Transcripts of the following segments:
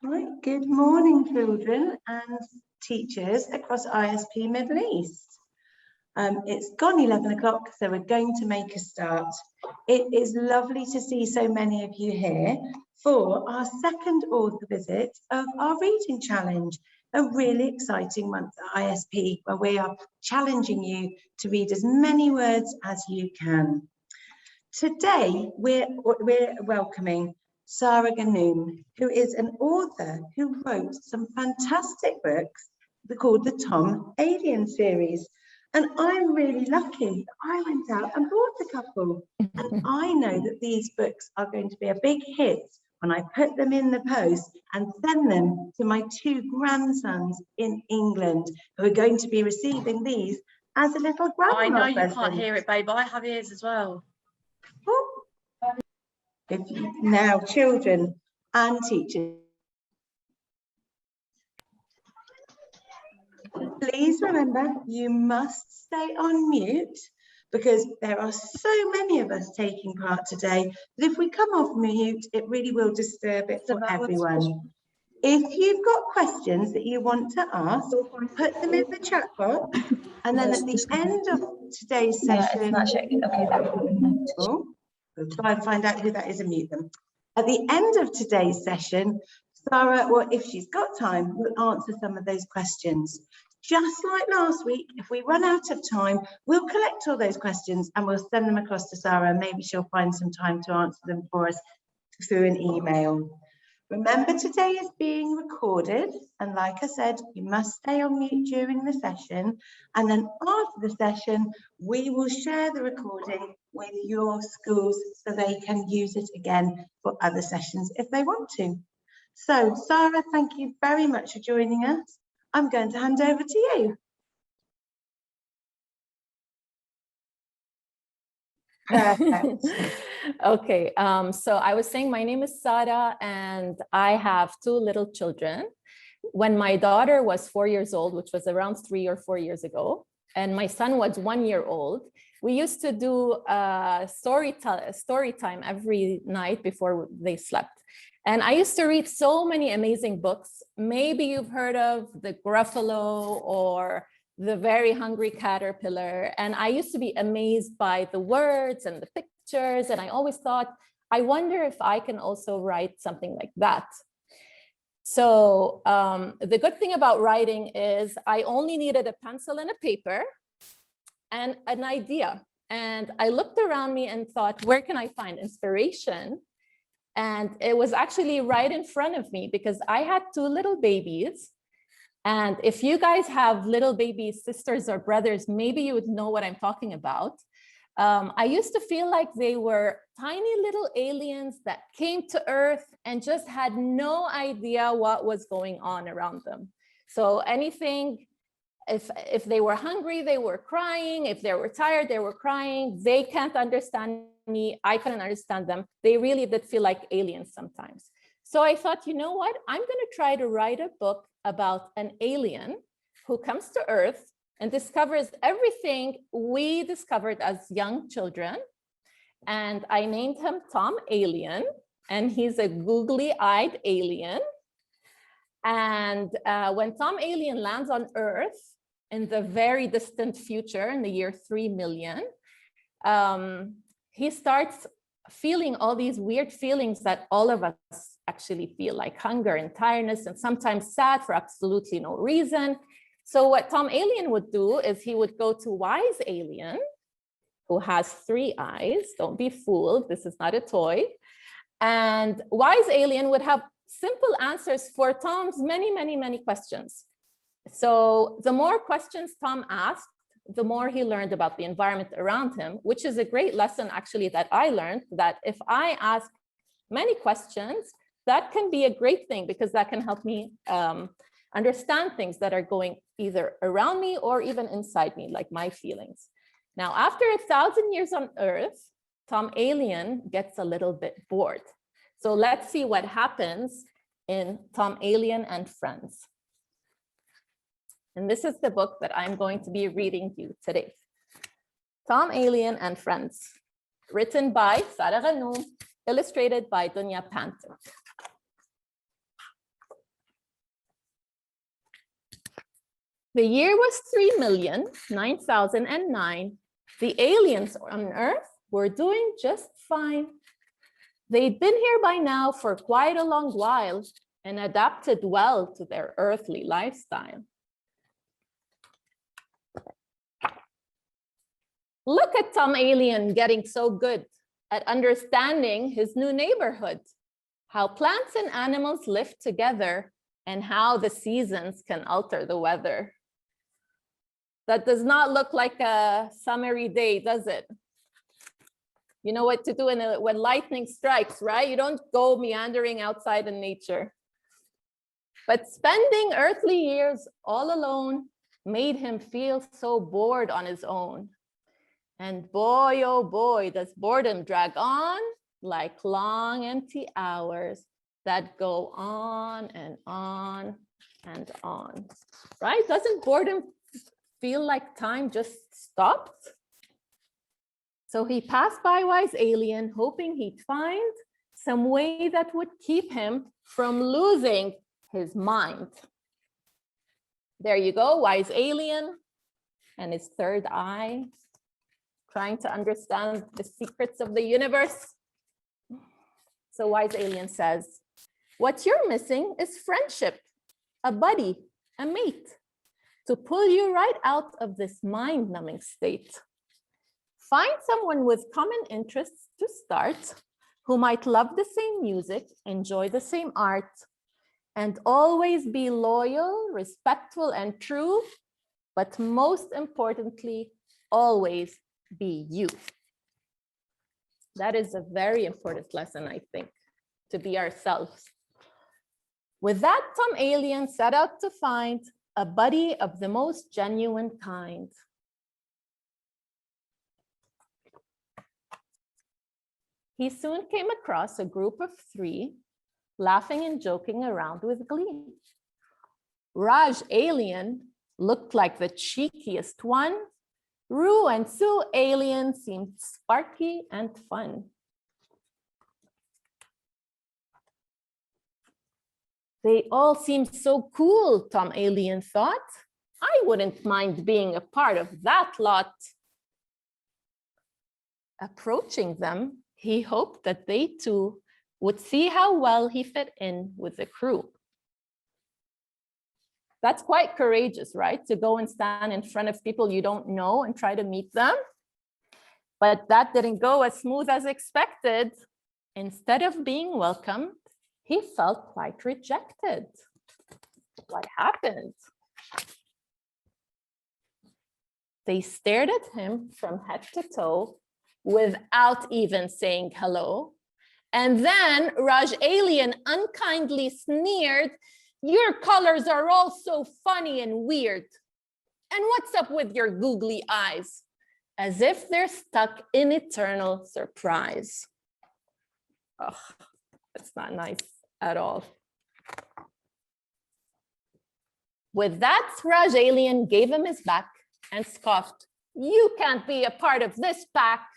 Right, good morning, children and teachers across ISP Middle East. It's gone 11 o'clock, so we're going to make a start. It is lovely to see so many of you here for our second author visit of our reading challenge, a really exciting month at ISP where we are challenging you to read as many words as you can. Today, we're welcoming Sara Ghannoum, who is an author who wrote some fantastic books called the Tom Alien series. And I'm really lucky. I went out and bought a couple. And I know that these books are going to be a big hit when I put them in the post and send them to my two grandsons in England, who are going to be receiving these as a little grandma I know you present. can't hear it, babe. I have ears as well. Now, children and teachers, please remember you must stay on mute because there are so many of us taking part today that if we come off mute, it really will disturb it for everyone. If you've got questions that you want to ask, put them in the chat box, and then at the end of today's session, we'll try and find out who that is and mute them. At the end of today's session, Sara, well, if she's got time, will answer some of those questions. Just like last week, if we run out of time, we'll collect all those questions and we'll send them across to Sara, and maybe she'll find some time to answer them for us through an email. Remember, today is being recorded, and like I said, you must stay on mute during the session, and then after the session, we will share the recording with your schools so they can use it again for other sessions if they want to. So, Sara, thank you very much for joining us. I'm going to hand over to you. Perfect. Okay, so I was saying my name is Sara and I have two little children. When my daughter was 4 years old, which was around 3 or 4 years ago, and my son was 1 year old, we used to do story time every night before they slept. And I used to read so many amazing books. Maybe you've heard of The Gruffalo or The Very Hungry Caterpillar. And I used to be amazed by the words and the pictures. And I always thought, I wonder if I can also write something like that. So the good thing about writing is I only needed a pencil and a paper and an idea. And I looked around me and thought, where can I find inspiration? And it was actually right in front of me because I had two little babies. And if you guys have little baby sisters or brothers, maybe you would know what I'm talking about. I used to feel like they were tiny little aliens that came to Earth and just had no idea what was going on around them. So anything, if they were hungry, they were crying. If they were tired, they were crying. They can't understand me. I couldn't understand them. They really did feel like aliens sometimes. So I thought, you know what? I'm going to try to write a book about an alien who comes to Earth and discovers everything we discovered as young children. And I named him Tom Alien, and he's a googly-eyed alien. And when Tom Alien lands on Earth in the very distant future, in the year 3 million, he starts feeling all these weird feelings that all of us actually feel, like hunger and tiredness, and sometimes sad for absolutely no reason. So what Tom Alien would do is he would go to Wise Alien, who has 3 eyes. Don't be fooled, this is not a toy. And Wise Alien would have simple answers for Tom's many, many, many questions. So the more questions Tom asked, the more he learned about the environment around him, which is a great lesson actually that I learned, that if I ask many questions, that can be a great thing because that can help me understand things that are going either around me or even inside me, like my feelings. Now, after 1,000 years on Earth, Tom Alien gets a little bit bored. So let's see what happens in Tom Alien and Friends. And this is the book that I'm going to be reading you today. Tom Alien and Friends, written by Sara Ghannoum, illustrated by Dunya Panther. The year was 3,009,009. The aliens on Earth were doing just fine. They'd been here by now for quite a long while and adapted well to their earthly lifestyle. Look at Tom Alien getting so good at understanding his new neighborhood, how plants and animals live together, and how the seasons can alter the weather. That does not look like a summery day, does it? You know what to do when lightning strikes, right? You don't go meandering outside in nature. But spending earthly years all alone made him feel so bored on his own. And boy, oh boy, does boredom drag on like long empty hours that go on and on and on, right? Doesn't boredom feel like time just stopped? So he passed by Wise Alien, hoping he'd find some way that would keep him from losing his mind. There you go, Wise Alien and his third eye, trying to understand the secrets of the universe. So Wise Alien says, what you're missing is friendship, a buddy, a mate, to pull you right out of this mind-numbing state. Find someone with common interests to start, who might love the same music, enjoy the same art, and always be loyal, respectful, and true, but most importantly, always be you. That is a very important lesson, I think, to be ourselves. With that, Tom Alien set out to find a buddy of the most genuine kind. He soon came across a group of 3, laughing and joking around with glee. Raj Alien looked like the cheekiest one. Roo and Sue Alien seemed sparky and fun. They all seemed so cool, Tom Alien thought. I wouldn't mind being a part of that lot. Approaching them, he hoped that they too would see how well he fit in with the crew. That's quite courageous, right? To go and stand in front of people you don't know and try to meet them. But that didn't go as smooth as expected. Instead of being welcomed, he felt quite rejected. What happened? They stared at him from head to toe without even saying hello. And then Raj Alien unkindly sneered, "Your colors are all so funny and weird. And what's up with your googly eyes?" As if they're stuck in eternal surprise. Oh, that's not nice at all. With that, Raj Alien gave him his back and scoffed, "You can't be a part of this pack."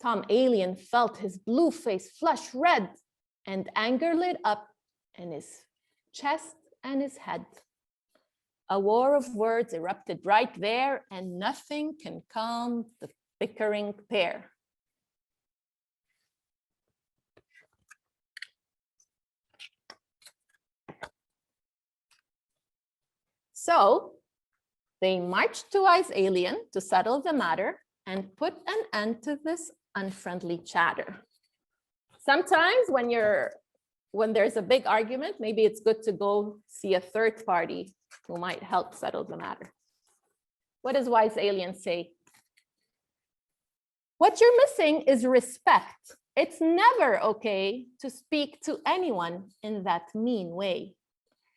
Tom Alien felt his blue face flush red and anger lit up in his chest and his head. A war of words erupted right there, and nothing can calm the bickering pair. So they marched to Wise Alien to settle the matter and put an end to this unfriendly chatter. Sometimes when there's a big argument, maybe it's good to go see a third party who might help settle the matter. What does Wise Alien say? What you're missing is respect. It's never okay to speak to anyone in that mean way.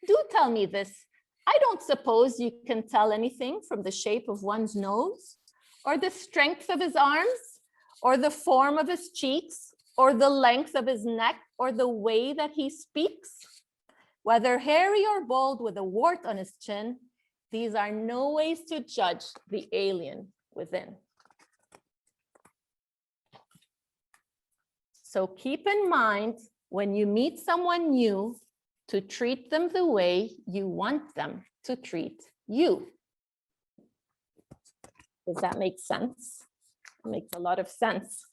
Do tell me this. I don't suppose you can tell anything from the shape of one's nose, or the strength of his arms, or the form of his cheeks, or the length of his neck, or the way that he speaks. Whether hairy or bald with a wart on his chin, these are no ways to judge the alien within. So keep in mind, when you meet someone new, to treat them the way you want them to treat you. Does that make sense? It makes a lot of sense.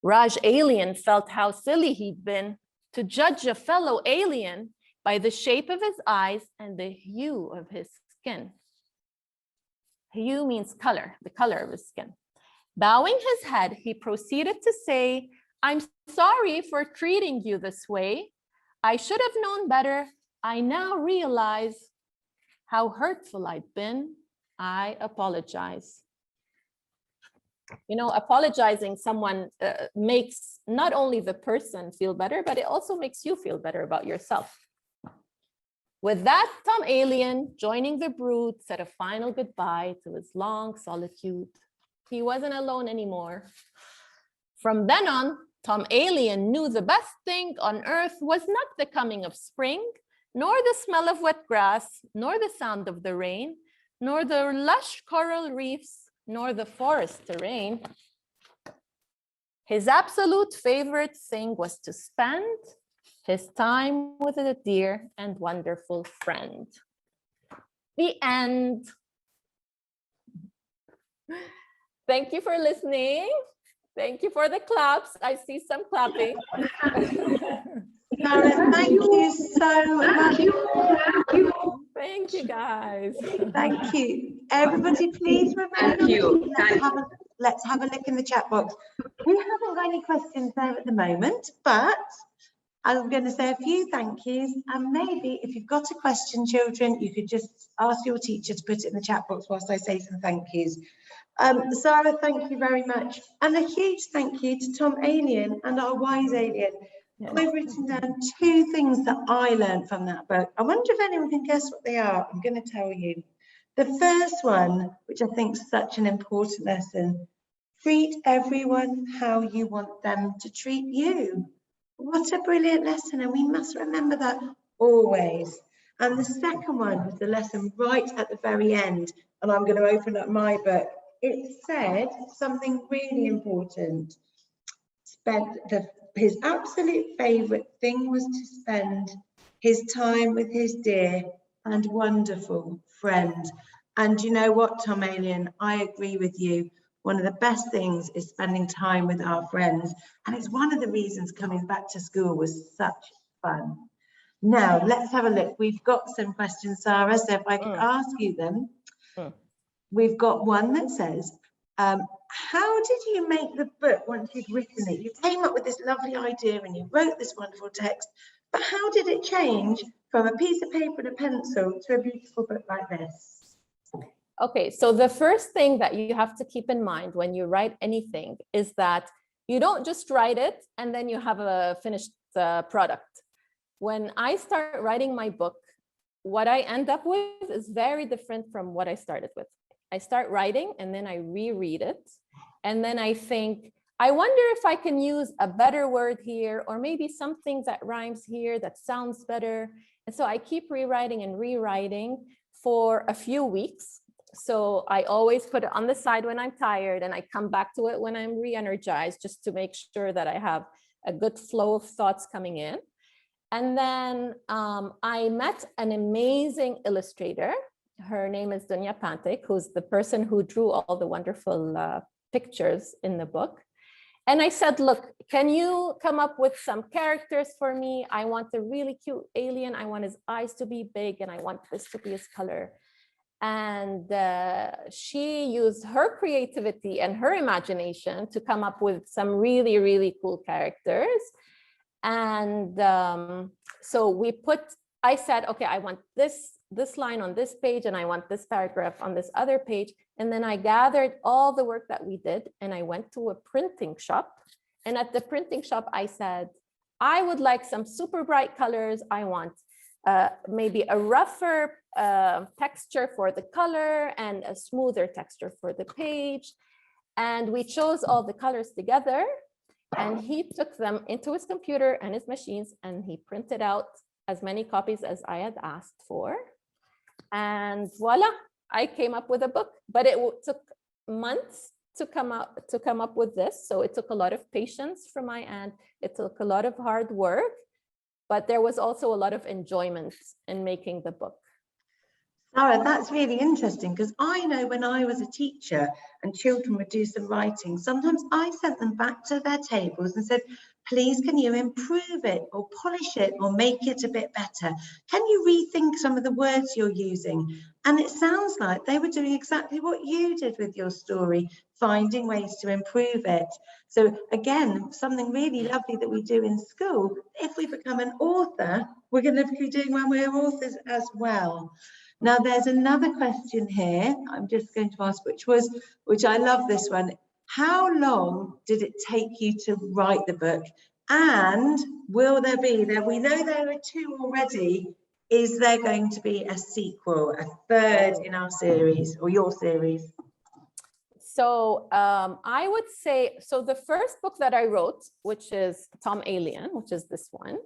Raj Alien felt how silly he'd been to judge a fellow alien by the shape of his eyes and the hue of his skin. Hue means color, the color of his skin. Bowing his head, he proceeded to say, "I'm sorry for treating you this way. I should have known better. I now realize how hurtful I've been. I apologize." You know, apologizing someone makes not only the person feel better, but it also makes you feel better about yourself. With that, Tom Alien, joining the brood, said a final goodbye to his long solitude. He wasn't alone anymore. From then on, Tom Alien knew the best thing on earth was not the coming of spring, nor the smell of wet grass, nor the sound of the rain, nor the lush coral reefs, nor the forest terrain. His absolute favorite thing was to spend his time with a dear and wonderful friend. The end. Thank you for listening. Thank you for the claps. I see some clapping. Sara, thank you so much. Thank you, guys. Thank you. Everybody, please remember. Thank you. Let's have a look in the chat box. We haven't got any questions there at the moment, but I'm going to say a few thank yous, and maybe if you've got a question, children, you could just ask your teacher to put it in the chat box whilst I say some thank yous. Sara, thank you very much. And a huge thank you to Tom Alien and our wise alien. Yeah. I've written down 2 things that I learned from that book. I wonder if anyone can guess what they are. I'm going to tell you. The first one, which I think is such an important lesson, treat everyone how you want them to treat you. What a brilliant lesson, and we must remember that always. And the second one was the lesson right at the very end, and I'm going to open up my book. It said something really important. His absolute favourite thing was to spend his time with his dear and wonderful friend. And you know what, Tom Alien, I agree with you. One of the best things is spending time with our friends. And it's one of the reasons coming back to school was such fun. Now, let's have a look. We've got some questions, Sara, so if I could ask you them. We've got one that says, how did you make the book once you'd written it? You came up with this lovely idea and you wrote this wonderful text, but how did it change from a piece of paper and a pencil to a beautiful book like this? Okay, so the first thing that you have to keep in mind when you write anything is that you don't just write it and then you have a finished product. When I start writing my book, what I end up with is very different from what I started with. I start writing and then I reread it. And then I think, I wonder if I can use a better word here, or maybe something that rhymes here that sounds better. And so I keep rewriting and rewriting for a few weeks. So I always put it on the side when I'm tired, and I come back to it when I'm re-energized, just to make sure that I have a good flow of thoughts coming in. And then I met an amazing illustrator. Her name is Dunya Pantek, who's the person who drew all the wonderful pictures in the book. And I said, look, can you come up with some characters for me? I want a really cute alien. I want his eyes to be big, and I want this to be his color. And she used her creativity and her imagination to come up with some really, really cool characters. And so I said, okay, I want this line on this page, and I want this paragraph on this other page. And then I gathered all the work that we did, and I went to a printing shop. And at the printing shop, I said, I would like some super bright colors. I want maybe a rougher texture for the color and a smoother texture for the page. And we chose all the colors together, and he took them into his computer and his machines, and he printed out as many copies as I had asked for. And voila, I came up with a book, but it took months to come up with this. So it took a lot of patience from my end. It took a lot of hard work, but there was also a lot of enjoyment in making the book. Sara, that's really interesting, because I know when I was a teacher and children would do some writing, sometimes I sent them back to their tables and said, please, can you improve it or polish it or make it a bit better? Can you rethink some of the words you're using? And it sounds like they were doing exactly what you did with your story, finding ways to improve it. So again, something really lovely that we do in school. If we become an author, we're going to be doing when we're authors as well. Now, there's another question here I'm just going to ask, which I love this one. How long did it take you to write the book? And will there be, we know there are 2 already, is there going to be a sequel, a 3rd in our series or your series? So I would say, so the first book that I wrote, which is Tom Alien, which is this one,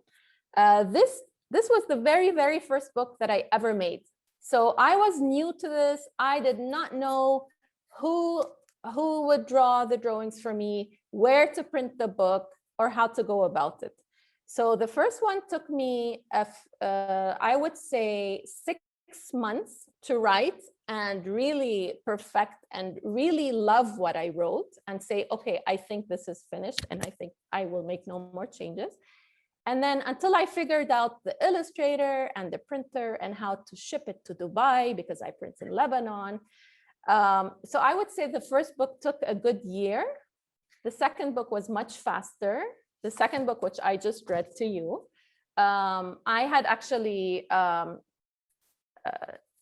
this was the very, very first book that I ever made. So I was new to this. I did not know who would draw the drawings for me, where to print the book, or how to go about it. So the first one took me, I would say, 6 months to write and really perfect and really love what I wrote and say, okay, I think this is finished and I think I will make no more changes. And then until I figured out the illustrator and the printer and how to ship it to Dubai, because I print in Lebanon. So I would say the first book took a good year. The second book was much faster. The second book, which I just read to you, I had actually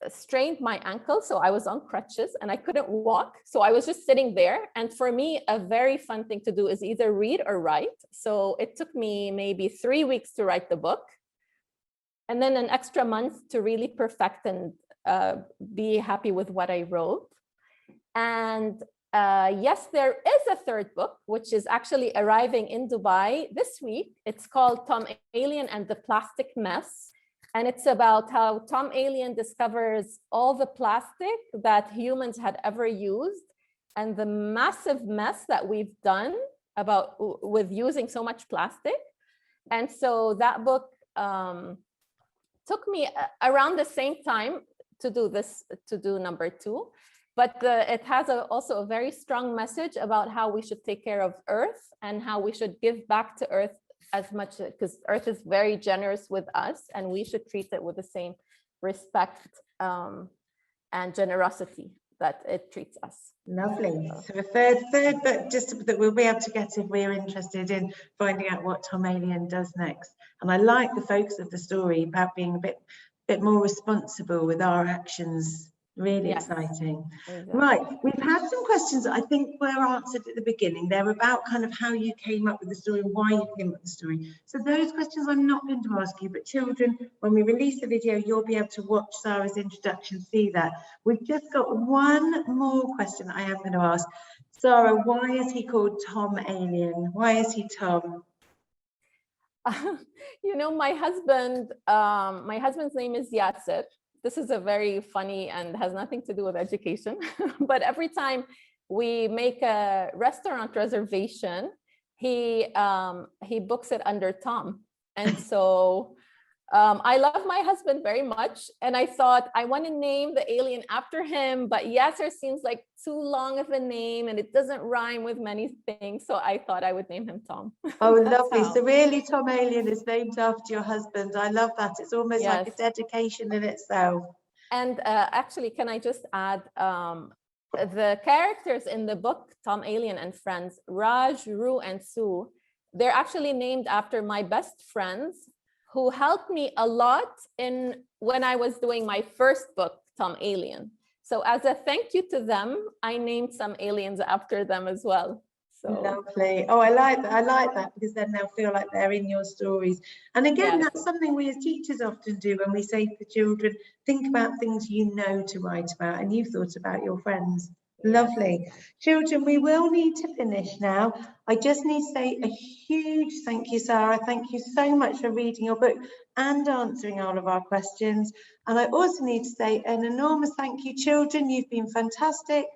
strained my ankle, so I was on crutches and I couldn't walk, so I was just sitting there. And for me, a very fun thing to do is either read or write. So it took me maybe 3 weeks to write the book, and then an extra month to really perfect and be happy with what I wrote. And yes, there is a 3rd book, which is actually arriving in Dubai this week. It's called Tom Alien and the Plastic Mess. And it's about how Tom Alien discovers all the plastic that humans had ever used and the massive mess that we've done with using so much plastic. And so that book took me around the same time to do number 2. But it has also a very strong message about how we should take care of Earth and how we should give back to Earth as much, because Earth is very generous with us and we should treat it with the same respect and generosity that it treats us. Lovely. So a third book, just that we'll be able to get if we're interested in finding out what Tom Alien does next. And I like the focus of the story about being a bit more responsible with our actions. Really exciting. Exactly. Right, we've had some questions that I think were answered at the beginning. They're about kind of how you came up with the story, why you came up with the story. So those questions I'm not going to ask you, but children, when we release the video, you'll be able to watch Sara's introduction, see that. We've just got one more question I am going to ask. Sara, why is he called Tom Alien? Why is he Tom? You know, my husband's name is Yasser. This is a very funny and has nothing to do with education, but every time we make a restaurant reservation, he books it under Tom. And so I love my husband very much. And I thought I want to name the alien after him, but Yasser seems like too long of a name and it doesn't rhyme with many things. So I thought I would name him Tom. Oh, lovely. So really Tom Alien is named after your husband. I love that. It's almost like a dedication in itself. And actually, can I just add, the characters in the book, Tom Alien and Friends, Raj, Roo, and Sue, they're actually named after my best friends who helped me a lot when I was doing my first book, Tom Alien. So as a thank you to them, I named some aliens after them as well. So. Lovely. Oh, I like that because then they'll feel like they're in your stories. And again, that's something we as teachers often do when we say to children, think about things you know to write about, and you've thought about your friends. Lovely. Children, we will need to finish now. I just need to say a huge thank you, Sara. Thank you so much for reading your book and answering all of our questions. And I also need to say an enormous thank you, children. You've been fantastic.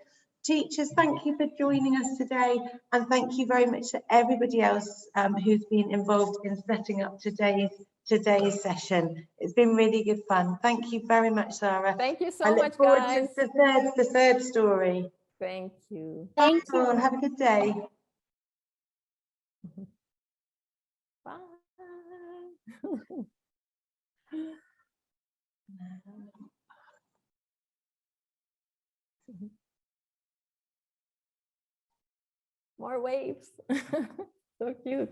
Teachers, thank you for joining us today. And thank you very much to everybody else who's been involved in setting up today's today's session. It's been really good fun. Thank you very much, Sara. Thank you I so look much, forward guys. to the third story. Thank you. Thank you all. Have a good day. Bye. More waves. So cute.